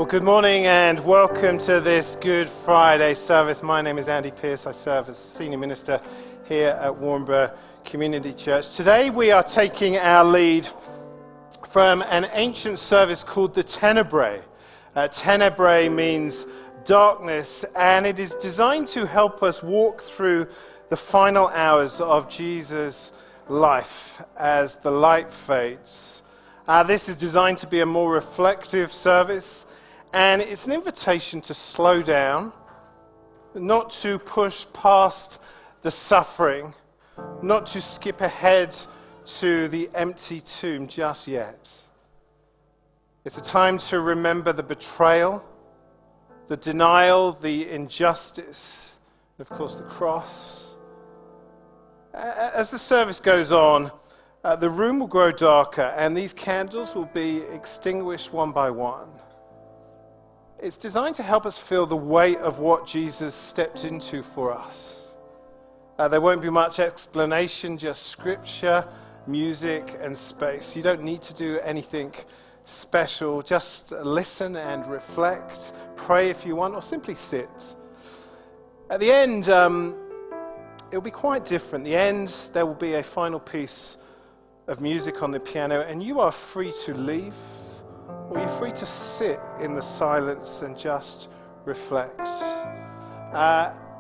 Well, good morning and welcome to this Good Friday service. My name is Andy Pearce. I serve as Senior Minister here at Warnbro Community Church. Today we are taking our lead from an ancient service called the Tenebrae. Tenebrae means darkness, and it is designed to help us walk through the final hours of Jesus' life as the light fades. This is designed to be a more reflective service, and it's an invitation to slow down, not to push past the suffering, not to skip ahead to the empty tomb just yet. It's a time to remember the betrayal, the denial, the injustice, and of course the cross. As the service goes on, the room will grow darker and these candles will be extinguished one by one. It's designed to help us feel the weight of what Jesus stepped into for us. There won't be much explanation, just scripture, music, and space. You don't need to do anything special. Just listen and reflect, pray if you want, or simply sit. At the end, it'll be quite different. At the end, there will be a final piece of music on the piano, and you are free to leave, or you're free to sit in the silence and just reflect.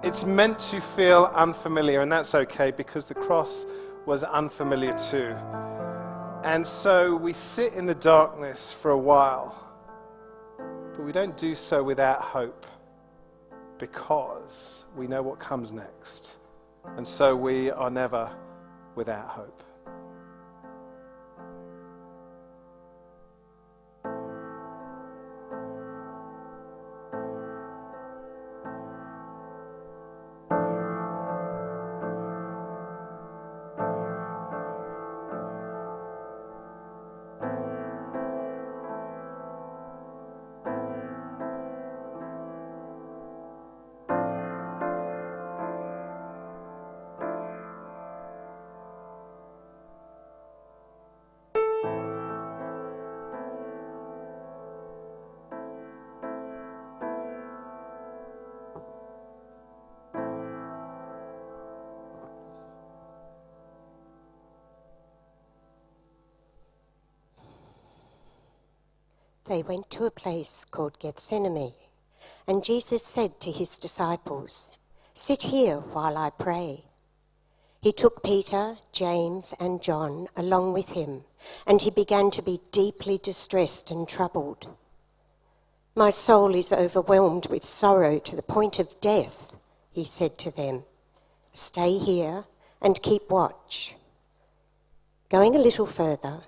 It's meant to feel unfamiliar, and that's okay because the cross was unfamiliar too. And so we sit in the darkness for a while, but we don't do so without hope because we know what comes next. And so we are never without hope. They went to a place called Gethsemane, and Jesus said to his disciples, "Sit here while I pray." He took Peter, James, and John along with him, and he began to be deeply distressed and troubled. "My soul is overwhelmed with sorrow to the point of death," he said to them. "Stay here and keep watch." Going a little further,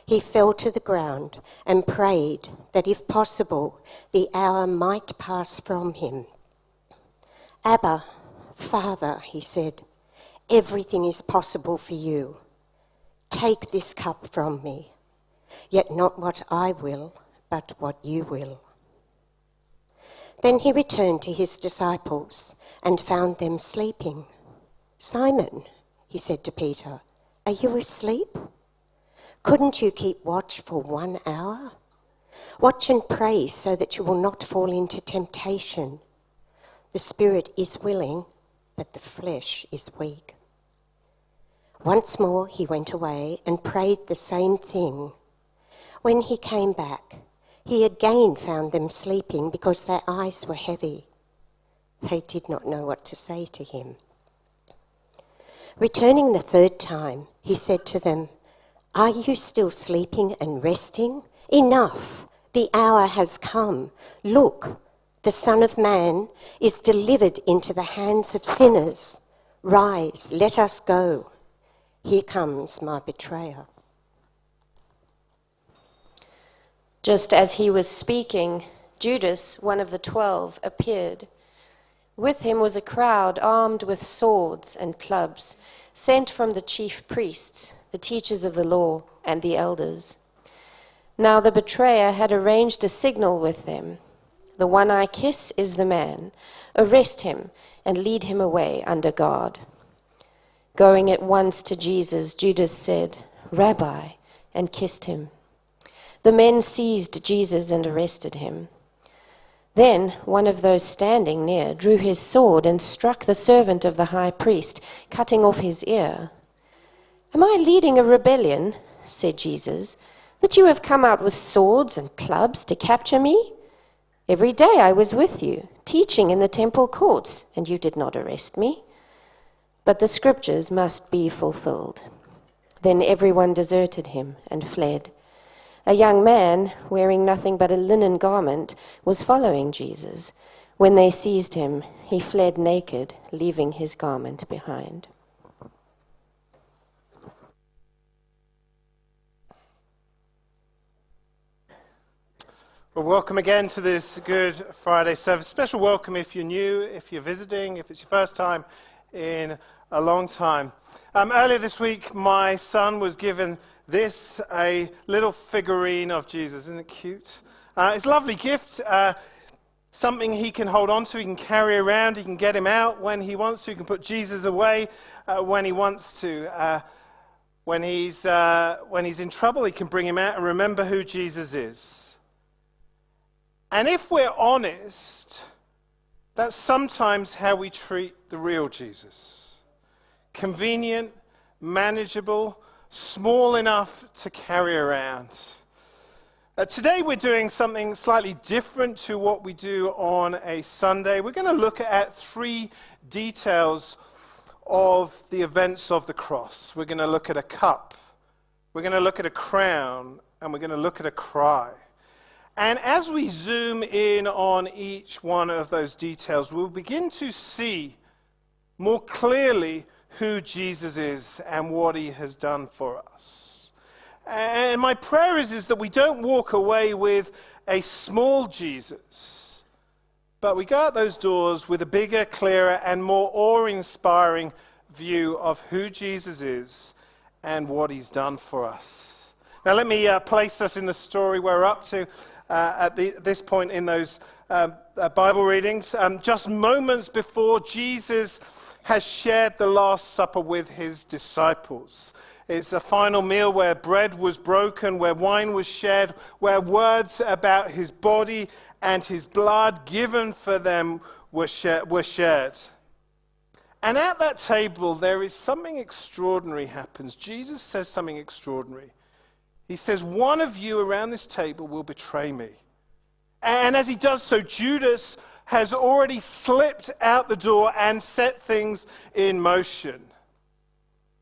he fell to the ground and prayed that if possible, the hour might pass from him. "Abba, Father," he said, "everything is possible for you. Take this cup from me, yet not what I will, but what you will." Then he returned to his disciples and found them sleeping. "Simon," he said to Peter, "are you asleep? Couldn't you keep watch for 1 hour? Watch and pray so that you will not fall into temptation. The spirit is willing, but the flesh is weak." Once more he went away and prayed the same thing. When he came back, he again found them sleeping because their eyes were heavy. They did not know what to say to him. Returning the third time, he said to them, "Are you still sleeping and resting? Enough! The hour has come. Look, the Son of Man is delivered into the hands of sinners. Rise, let us go. Here comes my betrayer." Just as he was speaking, Judas, one of the 12, appeared. With him was a crowd armed with swords and clubs, sent from the chief priests, the teachers of the law, and the elders. Now the betrayer had arranged a signal with them. "The one I kiss is the man. Arrest him and lead him away under guard." Going at once to Jesus, Judas said, "Rabbi," and kissed him. The men seized Jesus and arrested him. Then one of those standing near drew his sword and struck the servant of the high priest, cutting off his ear. "Am I leading a rebellion," said Jesus, "that you have come out with swords and clubs to capture me? Every day I was with you, teaching in the temple courts, and you did not arrest me. But the scriptures must be fulfilled." Then everyone deserted him and fled. A young man, wearing nothing but a linen garment, was following Jesus. When they seized him, he fled naked, leaving his garment behind. Well, welcome again to this Good Friday service. Special welcome if you're new, if you're visiting, if it's your first time in a long time. Earlier this week, my son was given this, a little figurine of Jesus. Isn't it cute? It's a lovely gift, something he can hold on to, he can carry around, he can get him out when he wants to, he can put Jesus away when he wants to. When he's in trouble, he can bring him out and remember who Jesus is. And if we're honest, that's sometimes how we treat the real Jesus. Convenient, manageable, small enough to carry around. Today we're doing something slightly different to what we do on a Sunday. We're going to look at 3 details of the events of the cross. We're going to look at a cup, we're going to look at a crown, and we're going to look at a cry. And as we zoom in on each one of those details, we'll begin to see more clearly who Jesus is and what he has done for us. And my prayer is that we don't walk away with a small Jesus, but we go out those doors with a bigger, clearer, and more awe-inspiring view of who Jesus is and what he's done for us. Now let me place us in the story we're up to at this point in those Bible readings. Just moments before Jesus has shared the Last Supper with his disciples. It's a final meal where bread was broken, where wine was shared, where words about his body and his blood given for them were shared. And at that table, there is something extraordinary happens. Jesus says something extraordinary. He says, "One of you around this table will betray me." And as he does so, Judas has already slipped out the door and set things in motion.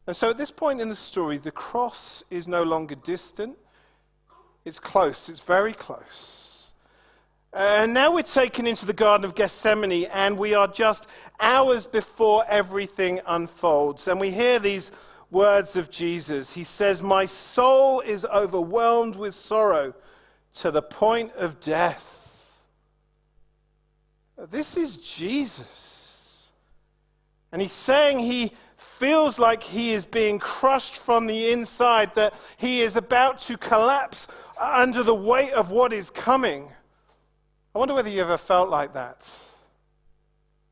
And so at this point in the story, the cross is no longer distant. It's close. It's very close. And now we're taken into the Garden of Gethsemane, and we are just hours before everything unfolds. And we hear these words of Jesus. He says, "My soul is overwhelmed with sorrow to the point of death." This is Jesus. And he's saying he feels like he is being crushed from the inside, that he is about to collapse under the weight of what is coming. I wonder whether you ever felt like that.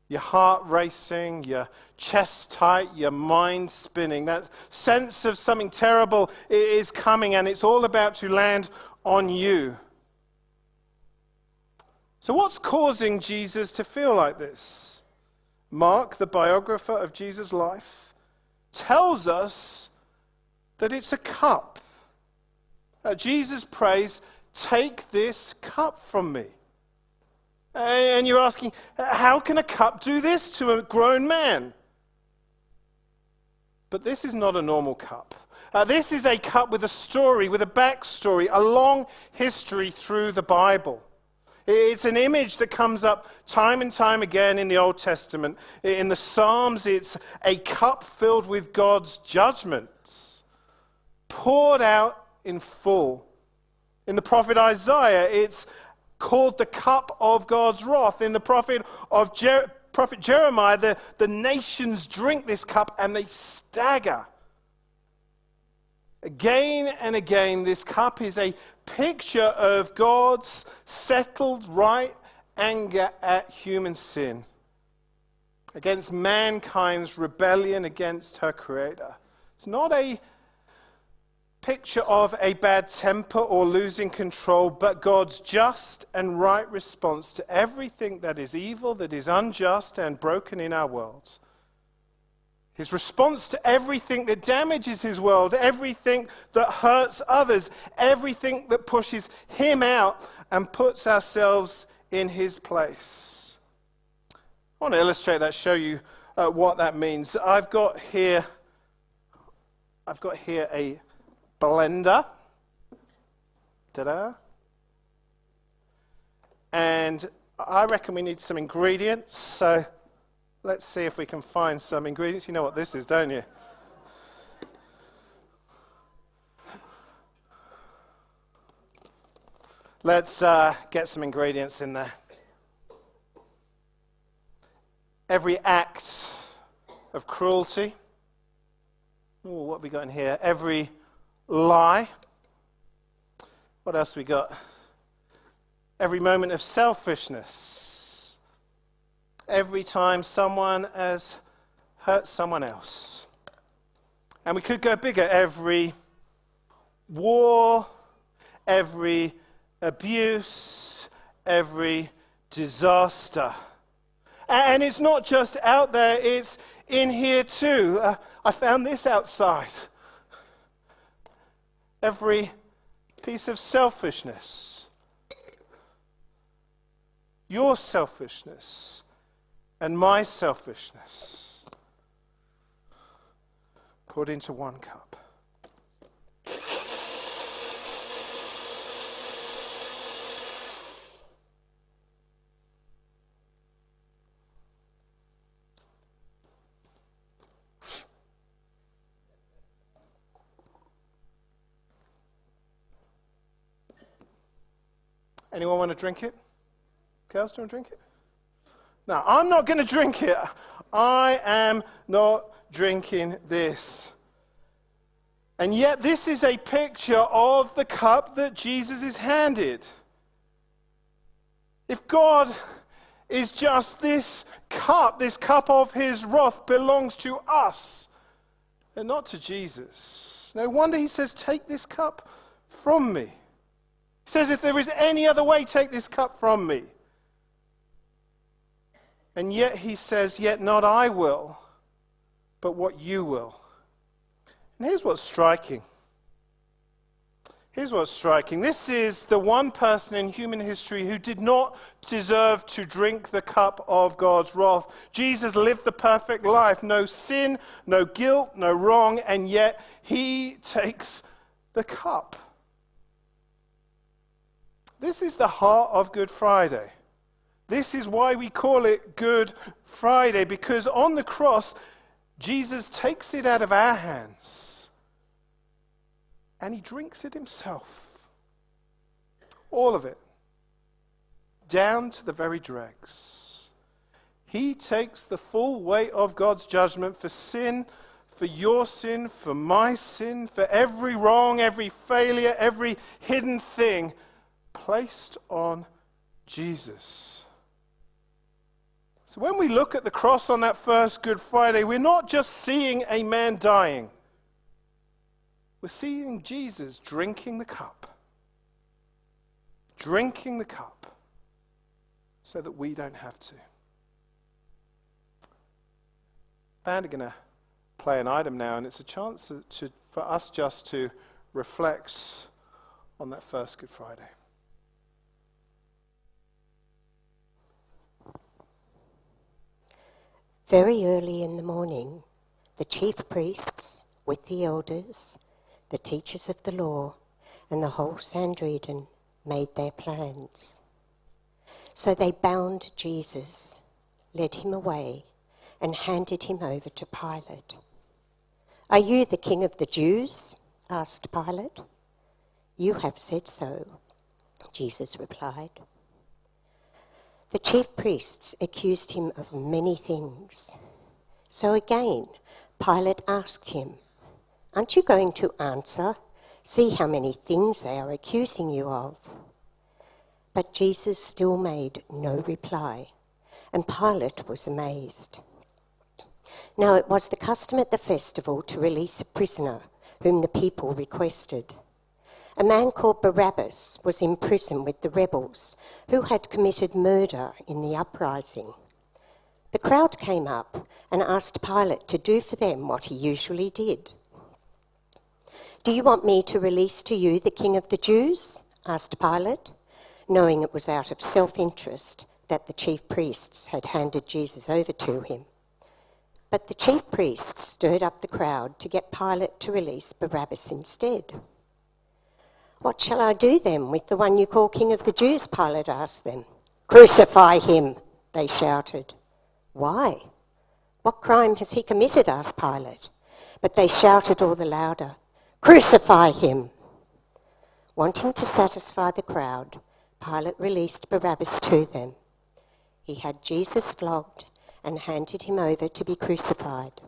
Your heart racing, your chest tight, your mind spinning. That sense of something terrible is coming and it's all about to land on you. So what's causing Jesus to feel like this? Mark, the biographer of Jesus' life, tells us that it's a cup. Jesus prays, "Take this cup from me." And you're asking, how can a cup do this to a grown man? But this is not a normal cup. This is a cup with a story, with a backstory, a long history through the Bible. It's an image that comes up time and time again in the Old Testament. In the Psalms, it's a cup filled with God's judgments, poured out in full. In the prophet Isaiah, it's called the cup of God's wrath. In the prophet Jeremiah, the nations drink this cup and they stagger. Again and again, this cup is a picture of God's settled right anger at human sin, against mankind's rebellion against her Creator. It's not a picture of a bad temper or losing control, but God's just and right response to everything that is evil, that is unjust and broken in our world. His response to everything that damages his world, everything that hurts others, everything that pushes him out and puts ourselves in his place. I want to illustrate that, show you what that means. I've got here a blender. Ta-da. And I reckon we need some ingredients, so let's see if we can find some ingredients. You know what this is, don't you? Let's get some ingredients in there. Every act of cruelty. Ooh, what have we got in here? Every lie. What else we got? Every moment of selfishness. Every time someone has hurt someone else. And we could go bigger. Every war, every abuse, every disaster. And it's not just out there, it's in here too. I found this outside. Every piece of selfishness. Your selfishness and my selfishness put into one cup. Anyone want to drink it? Girls, do you want to drink it? No, I'm not going to drink it. I am not drinking this. And yet this is a picture of the cup that Jesus is handed. If God is just this cup of his wrath belongs to us and not to Jesus. No wonder he says, take this cup from me. He says, if there is any other way, take this cup from me. And yet he says, yet not I will, but what you will. And here's what's striking. Here's what's striking. This is the one person in human history who did not deserve to drink the cup of God's wrath. Jesus lived the perfect life, no sin, no guilt, no wrong, and yet he takes the cup. This is the heart of Good Friday. This is why we call it Good Friday, because on the cross, Jesus takes it out of our hands and he drinks it himself. All of it. Down to the very dregs. He takes the full weight of God's judgment for sin, for your sin, for my sin, for every wrong, every failure, every hidden thing placed on Jesus. So when we look at the cross on that first Good Friday, we're not just seeing a man dying. We're seeing Jesus drinking the cup. Drinking the cup so that we don't have to. Band are going to play an item now, and it's a chance for us just to reflect on that first Good Friday. Very early in the morning, the chief priests, with the elders, the teachers of the law, and the whole Sanhedrin made their plans. So they bound Jesus, led him away, and handed him over to Pilate. "Are you the king of the Jews?" asked Pilate. "You have said so," Jesus replied. The chief priests accused him of many things. So again, Pilate asked him, "Aren't you going to answer? See how many things they are accusing you of." But Jesus still made no reply, and Pilate was amazed. Now it was the custom at the festival to release a prisoner whom the people requested. A man called Barabbas was in prison with the rebels who had committed murder in the uprising. The crowd came up and asked Pilate to do for them what he usually did. "Do you want me to release to you the King of the Jews?" asked Pilate, knowing it was out of self-interest that the chief priests had handed Jesus over to him. But the chief priests stirred up the crowd to get Pilate to release Barabbas instead. "What shall I do then with the one you call King of the Jews?" Pilate asked them. "Crucify him," they shouted. "Why? What crime has he committed?" asked Pilate. But they shouted all the louder, "Crucify him!" Wanting to satisfy the crowd, Pilate released Barabbas to them. He had Jesus flogged and handed him over to be crucified.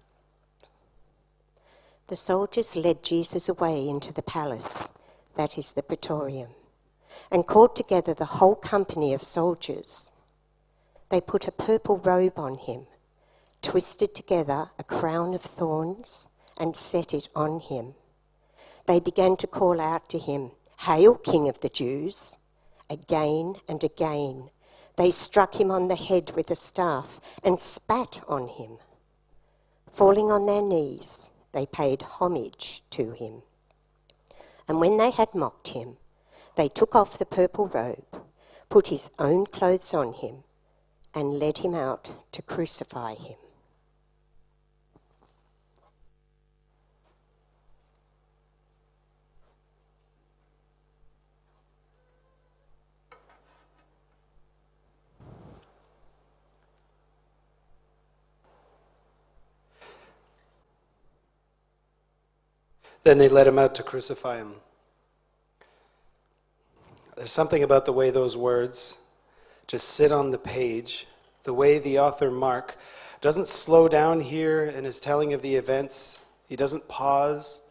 The soldiers led Jesus away into the palace, that is the praetorium, and called together the whole company of soldiers. They put a purple robe on him, twisted together a crown of thorns, and set it on him. They began to call out to him, "Hail, King of the Jews!" Again and again, they struck him on the head with a staff and spat on him. Falling on their knees, they paid homage to him. And when they had mocked him, they took off the purple robe, put his own clothes on him, and led him out to crucify him. Then they led him out to crucify him. There's something about the way those words just sit on the page, the way the author Mark doesn't slow down here in his telling of the events. He doesn't pause.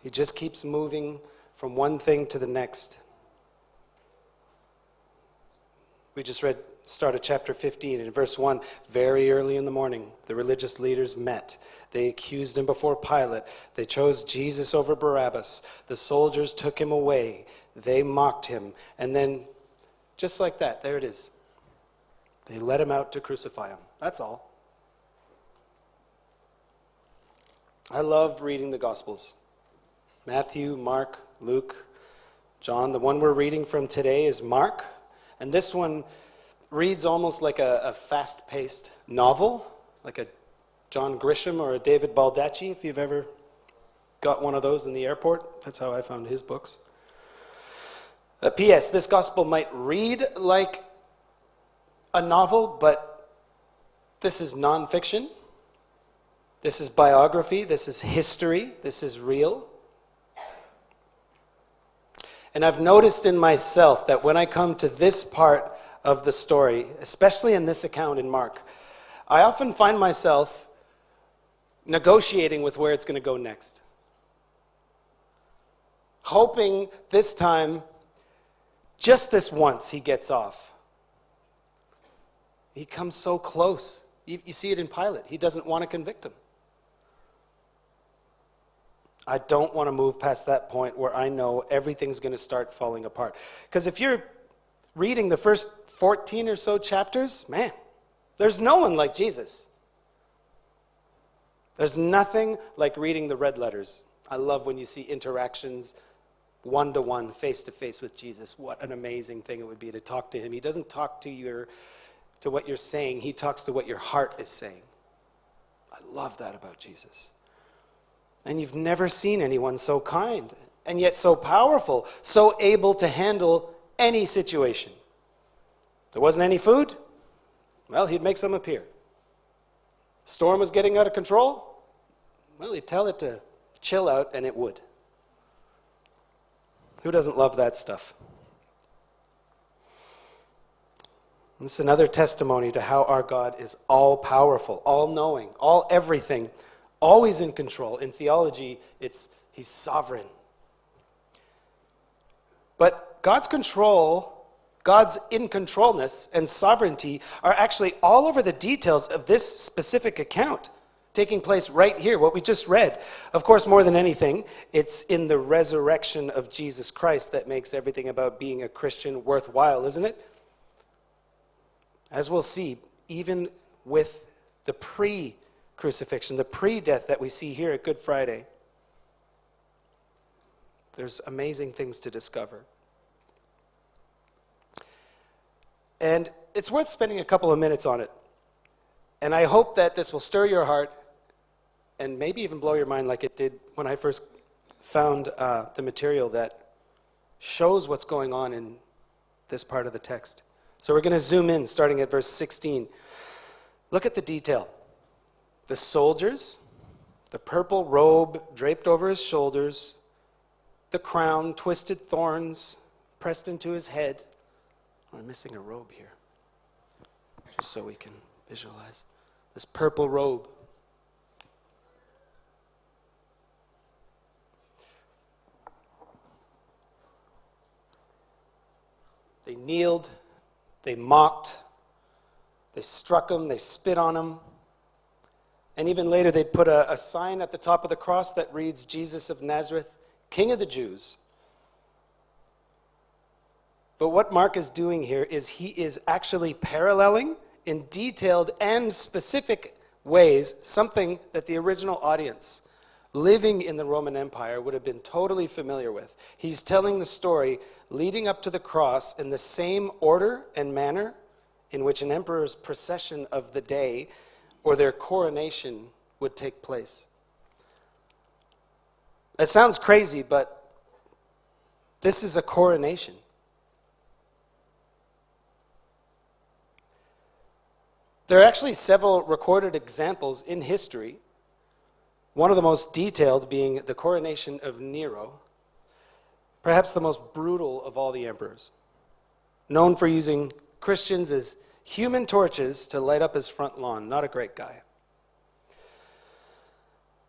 He just keeps moving from one thing to the next. We just read start of chapter 15. In verse 1, very early in the morning, the religious leaders met. They accused him before Pilate. They chose Jesus over Barabbas. The soldiers took him away. They mocked him. And then, just like that, there it is. They led him out to crucify him. That's all. I love reading the Gospels. Matthew, Mark, Luke, John. The one we're reading from today is Mark. And this one reads almost like a fast-paced novel, like a John Grisham or a David Baldacci, if you've ever got one of those in the airport. That's how I found his books. P.S. This gospel might read like a novel, but this is nonfiction. This is biography. This is history. This is real. And I've noticed in myself that when I come to this part of the story, especially in this account in Mark, I often find myself negotiating with where it's going to go next. Hoping this time, just this once, he gets off. He comes so close. You see it in Pilate. He doesn't want to convict him. I don't want to move past that point where I know everything's going to start falling apart. Because if you're reading the first 14 or so chapters, man, there's no one like Jesus. There's nothing like reading the red letters. I love when you see interactions one-to-one, face-to-face with Jesus. What an amazing thing it would be to talk to him. He doesn't talk to what you're saying. He talks to what your heart is saying. I love that about Jesus. And you've never seen anyone so kind and yet so powerful, so able to handle any situation. There wasn't any food? Well, he'd make some appear. Storm was getting out of control? Well, he'd tell it to chill out, and it would. Who doesn't love that stuff? This is another testimony to how our God is all-powerful, all-knowing, all-everything, always in control. In theology, he's sovereign. But God's control, God's in-controlness and sovereignty are actually all over the details of this specific account. taking place right here, what we just read. Of course, more than anything, it's in the resurrection of Jesus Christ that makes everything about being a Christian worthwhile, isn't it? As we'll see, even with the pre-crucifixion, the pre-death that we see here at Good Friday, there's amazing things to discover. And it's worth spending a couple of minutes on it. And I hope that this will stir your heart and maybe even blow your mind like it did when I first found the material that shows what's going on in this part of the text. So we're going to zoom in, starting at verse 16. Look at the detail. The soldiers, the purple robe draped over his shoulders, the crown, twisted thorns pressed into his head. Oh, I'm missing a robe here, just so we can visualize. This purple robe. They kneeled, they mocked, they struck him, they spit on him. And even later they'd put a sign at the top of the cross that reads, Jesus of Nazareth, King of the Jews. But what Mark is doing here is he is actually paralleling in detailed and specific ways something that the original audience living in the Roman Empire would have been totally familiar with. He's telling the story leading up to the cross in the same order and manner in which an emperor's procession of the day or their coronation would take place. It sounds crazy, but this is a coronation. There are actually several recorded examples in history, one of the most detailed being the coronation of Nero, perhaps the most brutal of all the emperors, known for using Christians as human torches to light up his front lawn. Not a great guy.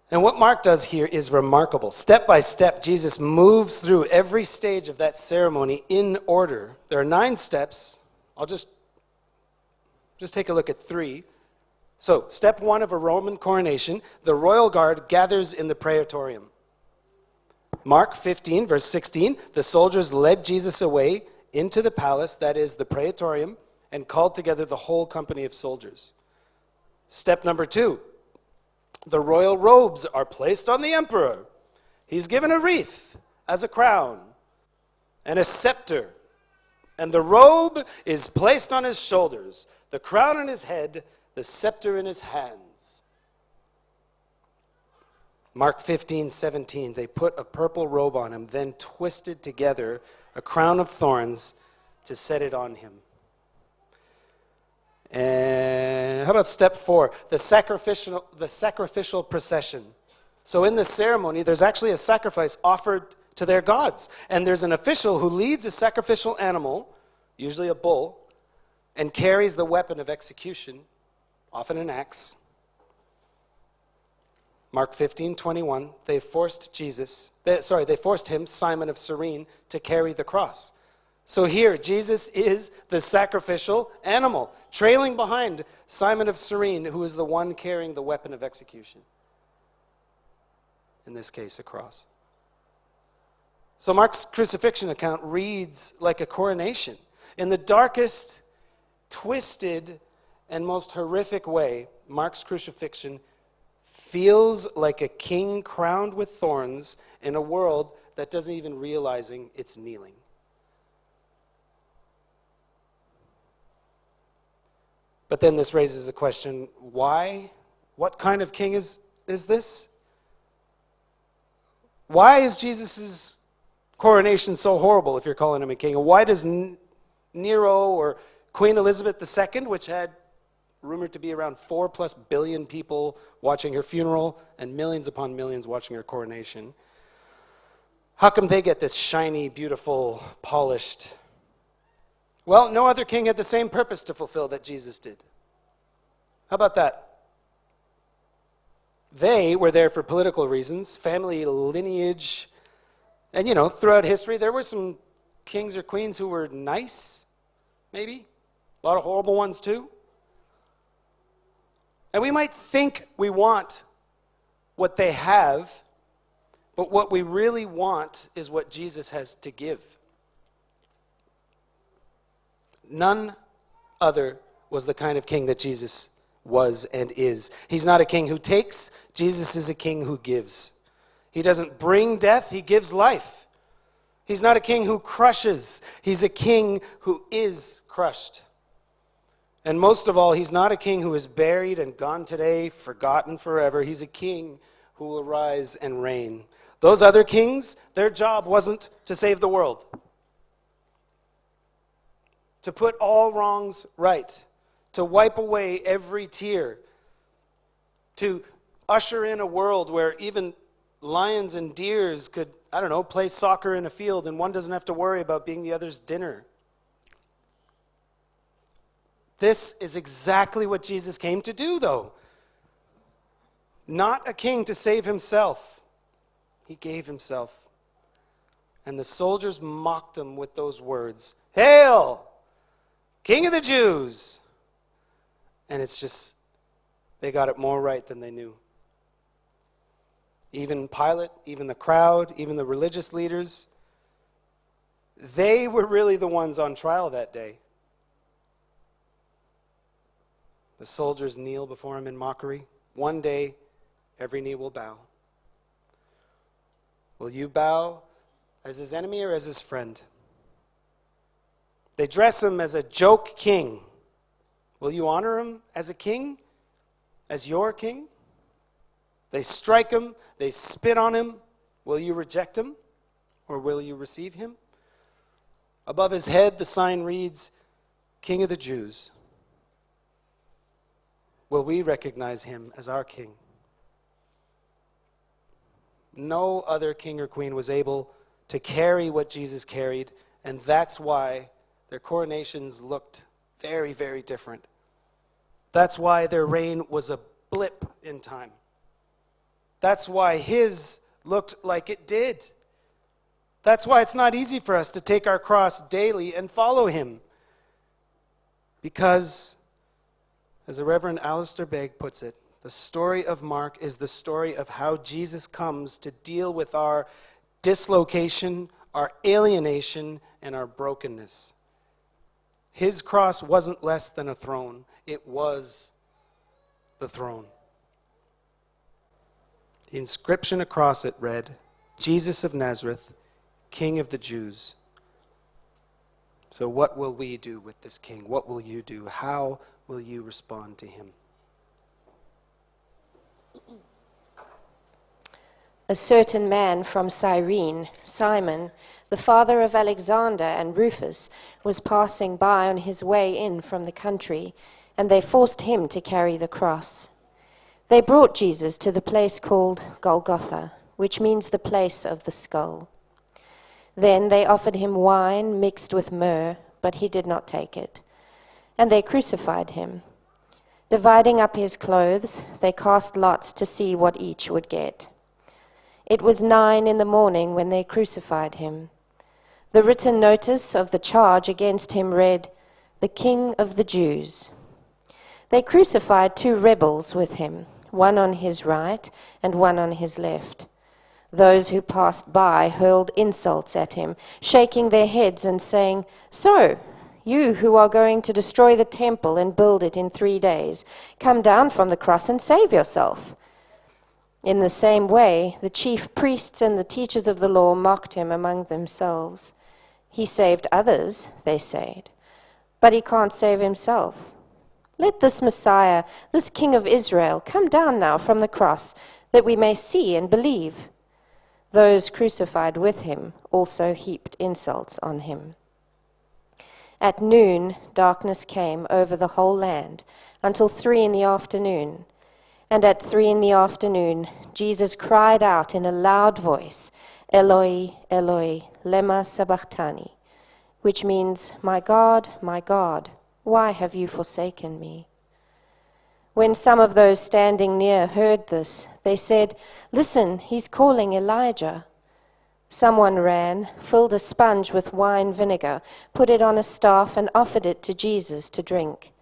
And what Mark does here is remarkable. Step by step, Jesus moves through every stage of that ceremony in order. There are 9 steps. I'll just take a look at 3. So, step 1 of a Roman coronation, the royal guard gathers in the praetorium. Mark 15, verse 16, the soldiers led Jesus away into the palace, that is the praetorium, and called together the whole company of soldiers. Step number 2, the royal robes are placed on the emperor. He's given a wreath as a crown and a scepter, and the robe is placed on his shoulders, the crown on his head, the scepter in his hands. Mark 15, 17, they put a purple robe on him, then twisted together a crown of thorns to set it on him. And how about step 4, the sacrificial procession. So in this ceremony, there's actually a sacrifice offered to their gods. And there's an official who leads a sacrificial animal, usually a bull, and carries the weapon of execution, often an axe. Mark 15:21, they forced him, Simon of Cyrene, to carry the cross. So here, Jesus is the sacrificial animal, trailing behind Simon of Cyrene, who is the one carrying the weapon of execution. In this case, a cross. So Mark's crucifixion account reads like a coronation. In the darkest, twisted, and most horrific way, Mark's crucifixion feels like a king crowned with thorns in a world that doesn't even realizing it's kneeling. But then this raises the question, why? What kind of king is this? Why is Jesus' coronation so horrible if you're calling him a king? And why does Nero or Queen Elizabeth II, which had rumored to be around 4+ billion people watching her funeral and millions upon millions watching her coronation, how come they get this shiny, beautiful, polished? Well, no other king had the same purpose to fulfill that Jesus did. How about that? They were there for political reasons, family lineage, and throughout history there were some kings or queens who were nice, maybe. A lot of horrible ones too. And we might think we want what they have, but what we really want is what Jesus has to give. None other was the kind of king that Jesus was and is. He's not a king who takes. Jesus is a king who gives. He doesn't bring death, he gives life. He's not a king who crushes. He's a king who is crushed. And most of all, he's not a king who is buried and gone today, forgotten forever. He's a king who will rise and reign. Those other kings, their job wasn't to save the world, to put all wrongs right, to wipe away every tear, to usher in a world where even lions and deers could, play soccer in a field and one doesn't have to worry about being the other's dinner. This is exactly what Jesus came to do, though. Not a king to save himself. He gave himself. And the soldiers mocked him with those words, "Hail, King of the Jews!" And it's just, they got it more right than they knew. Even Pilate, even the crowd, even the religious leaders, they were really the ones on trial that day. The soldiers kneel before him in mockery. One day, every knee will bow. Will you bow as his enemy or as his friend? They dress him as a joke king. Will you honor him as a king? As your king? They strike him. They spit on him. Will you reject him? Or will you receive him? Above his head, the sign reads, King of the Jews. Will we recognize him as our king? No other king or queen was able to carry what Jesus carried, and that's why their coronations looked very, very different. That's why their reign was a blip in time. That's why his looked like it did. That's why it's not easy for us to take our cross daily and follow him. Because, as the Reverend Alistair Begg puts it, the story of Mark is the story of how Jesus comes to deal with our dislocation, our alienation, and our brokenness. His cross wasn't less than a throne. It was the throne. The inscription across it read, Jesus of Nazareth, King of the Jews. So what will we do with this king? What will you do? How will you respond to him? A certain man from Cyrene, Simon, the father of Alexander and Rufus, was passing by on his way in from the country, and they forced him to carry the cross. They brought Jesus to the place called Golgotha, which means the place of the skull. Then they offered him wine mixed with myrrh, but he did not take it. And they crucified him. Dividing up his clothes, they cast lots to see what each would get. It was 9 a.m. when they crucified him. The written notice of the charge against him read, "The King of the Jews." They crucified 2 rebels with him, one on his right and one on his left. Those who passed by hurled insults at him, shaking their heads and saying, "So, you who are going to destroy the temple and build it in 3 days, come down from the cross and save yourself." In the same way, the chief priests and the teachers of the law mocked him among themselves. "He saved others," they said, "but he can't save himself. Let this Messiah, this King of Israel, come down now from the cross, that we may see and believe." Those crucified with him also heaped insults on him. At noon, darkness came over the whole land until 3 p.m. And at 3 p.m, Jesus cried out in a loud voice, "Eloi, Eloi, lema sabachthani," which means, my God, why have you forsaken me?" When some of those standing near heard this, they said, "Listen, he's calling Elijah." Someone ran, filled a sponge with wine vinegar, put it on a staff, and offered it to Jesus to drink.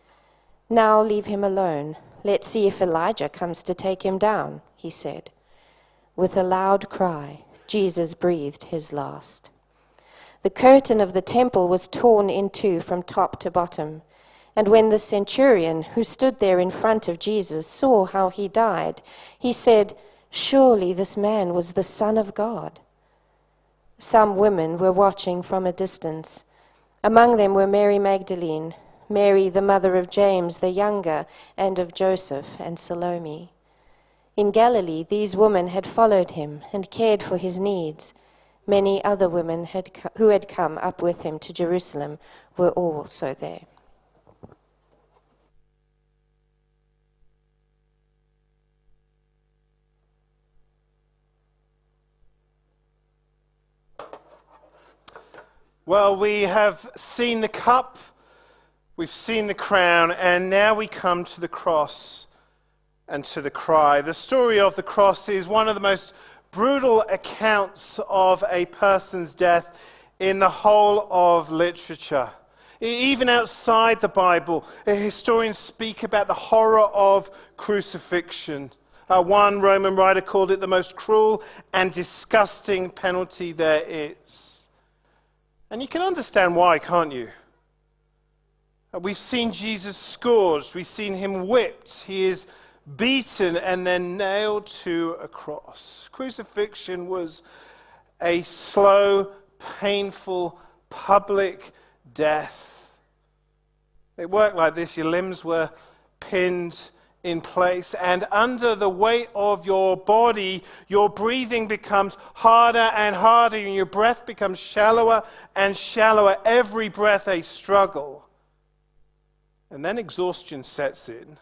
"Now leave him alone. Let's see if Elijah comes to take him down, he said. With a loud cry, Jesus breathed his last. The curtain of the temple was torn in two from top to bottom. And when the centurion who stood there in front of Jesus saw how he died, he said, "Surely this man was the Son of God." Some women were watching from a distance. Among them were Mary Magdalene, Mary the mother of James the younger, and of Joseph and Salome. In Galilee these women had followed him and cared for his needs. Many other women who had come up with him to Jerusalem were also there. Well, we have seen the cup, we've seen the crown, and now we come to the cross and to the cry. The story of the cross is one of the most brutal accounts of a person's death in the whole of literature. Even outside the Bible, historians speak about the horror of crucifixion. One Roman writer called it the most cruel and disgusting penalty there is. And you can understand why, can't you? We've seen Jesus scourged, we've seen him whipped, he is beaten and then nailed to a cross. Crucifixion was a slow, painful, public death. It worked like this: your limbs were pinned in place, and under the weight of your body, your breathing becomes harder and harder, and your breath becomes shallower and shallower. Every breath a struggle. And then exhaustion sets in,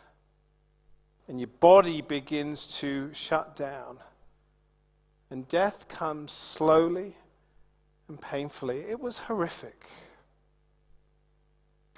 and your body begins to shut down. And death comes slowly and painfully. It was horrific.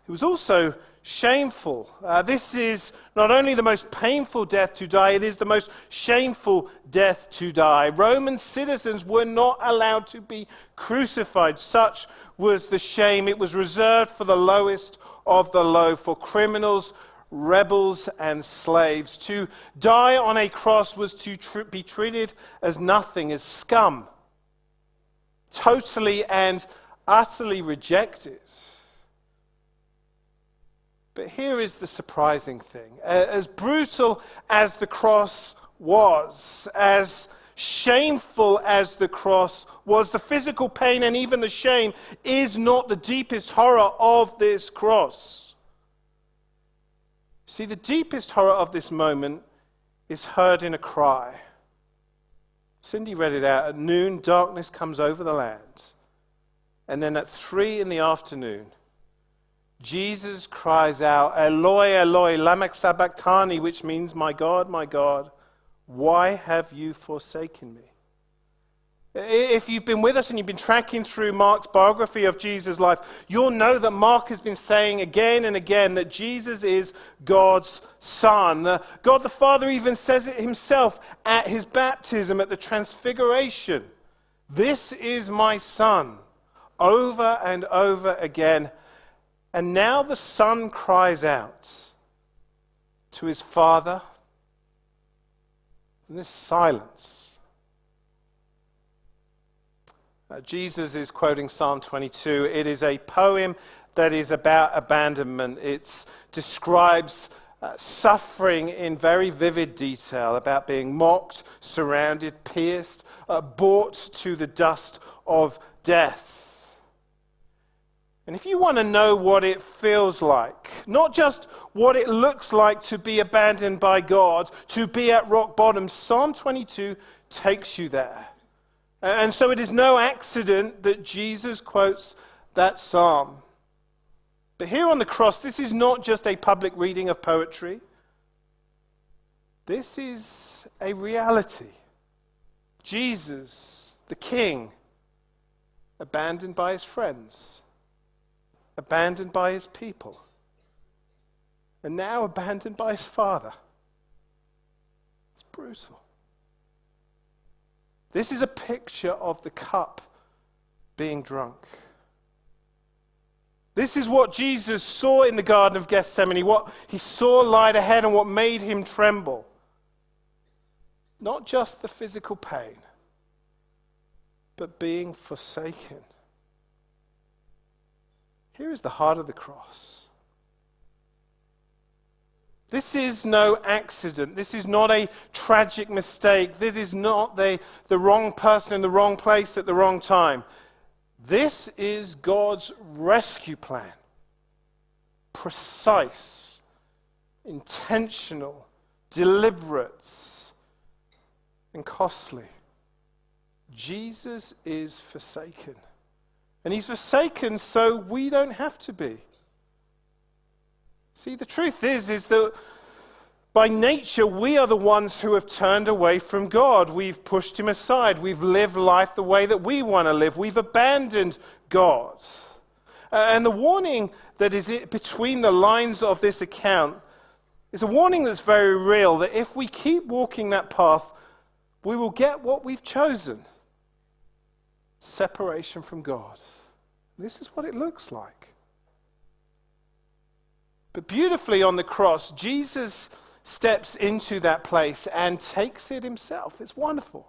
It was also shameful. This is not only the most painful death to die, it is the most shameful death to die. Roman citizens were not allowed to be crucified. Such was the shame. It was reserved for the lowest of the low, for criminals, rebels, and slaves. To die on a cross was to be treated as nothing, as scum, totally and utterly rejected. But here is the surprising thing. As brutal as the cross was, as shameful as the cross was, the physical pain and even the shame is not the deepest horror of this cross. See, the deepest horror of this moment is heard in a cry. Cindy read it out. At noon, darkness comes over the land. And then at 3 p.m, Jesus cries out, "Eloi, Eloi, lama sabachthani," which means, my God, why have you forsaken me?" If you've been with us and you've been tracking through Mark's biography of Jesus' life, you'll know that Mark has been saying again and again that Jesus is God's Son. God the Father even says it himself at his baptism, at the Transfiguration. "This is my Son," over and over again. And now the Son cries out to his Father in this silence. Jesus is quoting Psalm 22. It is a poem that is about abandonment. It describes suffering in very vivid detail, about being mocked, surrounded, pierced, brought to the dust of death. And if you want to know what it feels like, not just what it looks like to be abandoned by God, to be at rock bottom, Psalm 22 takes you there. And so it is no accident that Jesus quotes that psalm. But here on the cross, this is not just a public reading of poetry. This is a reality. Jesus, the King, abandoned by his friends, abandoned by his people, and now abandoned by his Father. It's brutal. This is a picture of the cup being drunk. This is what Jesus saw in the Garden of Gethsemane, what he saw light ahead and what made him tremble. Not just the physical pain, but being forsaken. Here is the heart of the cross. This is no accident. This is not a tragic mistake. This is not the wrong person in the wrong place at the wrong time. This is God's rescue plan. Precise, intentional, deliberate, and costly. Jesus is forsaken. And he's forsaken so we don't have to be. See, the truth is that by nature we are the ones who have turned away from God. We've pushed him aside. We've lived life the way that we want to live. We've abandoned God. And the warning that is between the lines of this account is a warning that's very real, that if we keep walking that path, we will get what we've chosen. Separation from God. This is what it looks like. But beautifully on the cross, Jesus steps into that place and takes it himself. It's wonderful.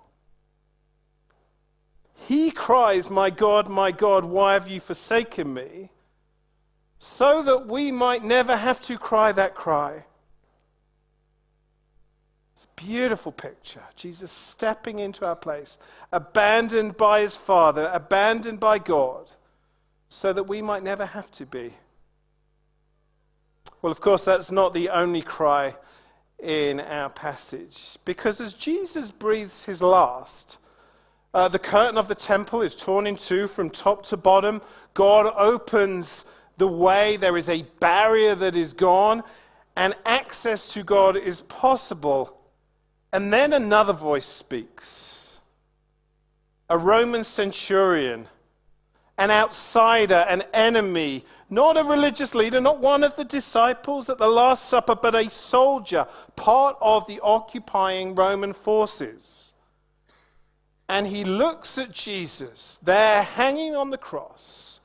He cries, my God, why have you forsaken me?" so that we might never have to cry that cry. It's a beautiful picture. Jesus stepping into our place, abandoned by his Father, abandoned by God, so that we might never have to be. Well, of course, that's not the only cry in our passage, because as Jesus breathes his last, the curtain of the temple is torn in two from top to bottom. God opens the way. There is a barrier that is gone, and access to God is possible. And then another voice speaks. A Roman centurion, an outsider, an enemy, not a religious leader, not one of the disciples at the Last Supper, but a soldier, part of the occupying Roman forces. And he looks at Jesus there hanging on the cross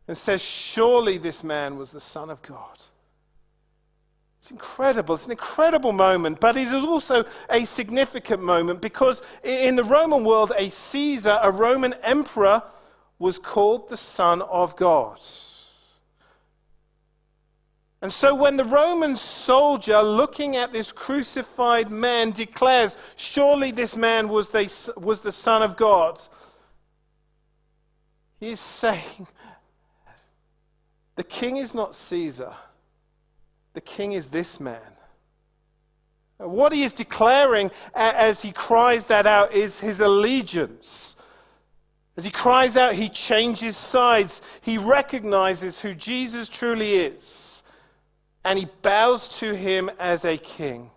and says, "Surely this man was the Son of God." It's incredible. It's an incredible moment, but it is also a significant moment because in the Roman world, a Caesar, a Roman emperor, was called the Son of God. And so when the Roman soldier looking at this crucified man declares, "Surely this man was the Son of God," he is saying, the king is not Caesar. The king is this man. What he is declaring as he cries that out is his allegiance. As he cries out, he changes sides. He recognizes who Jesus truly is. And he bows to him as a king.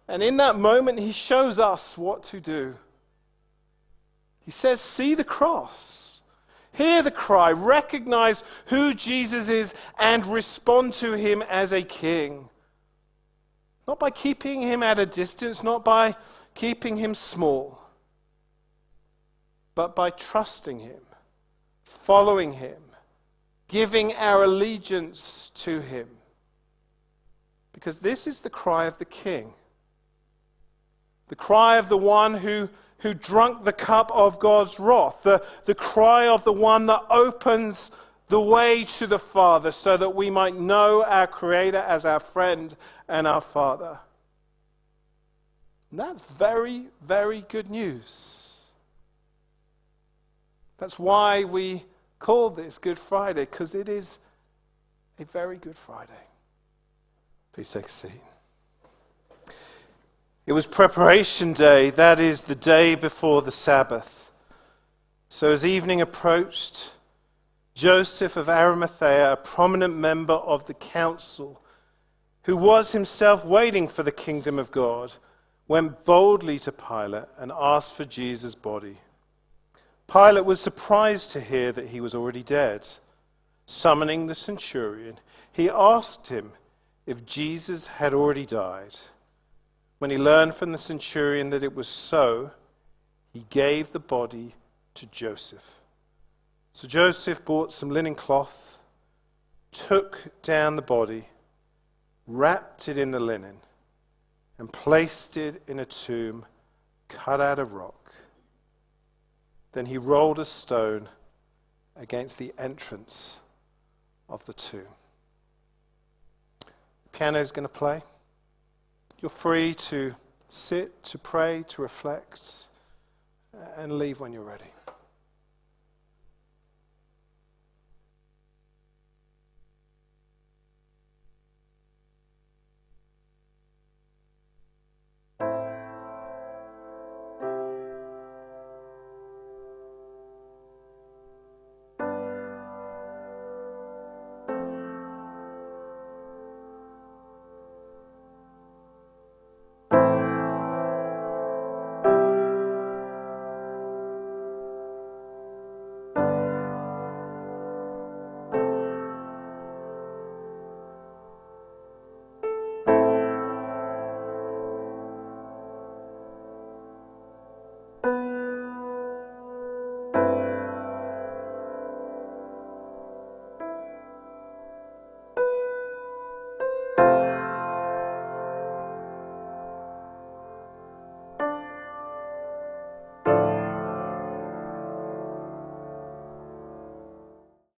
And in that moment, he shows us what to do. He says, "See the cross. Hear the cry, recognize who Jesus is, and respond to him as a king." Not by keeping him at a distance, not by keeping him small, but by trusting him, following him, giving our allegiance to him. Because this is the cry of the king. The cry of the one who drunk the cup of God's wrath, the cry of the one that opens the way to the Father so that we might know our Creator as our friend and our Father. And that's very, very good news. That's why we call this Good Friday, because it is a very good Friday. Please take a seat. It was preparation day, that is the day before the Sabbath. So as evening approached, Joseph of Arimathea, a prominent member of the council, who was himself waiting for the kingdom of God, went boldly to Pilate and asked for Jesus' body. Pilate was surprised to hear that he was already dead. Summoning the centurion, he asked him if Jesus had already died. When he learned from the centurion that it was so, he gave the body to Joseph. So Joseph bought some linen cloth, took down the body, wrapped it in the linen, and placed it in a tomb cut out of rock. Then he rolled a stone against the entrance of the tomb. The piano is going to play. You're free to sit, to pray, to reflect, and leave when you're ready.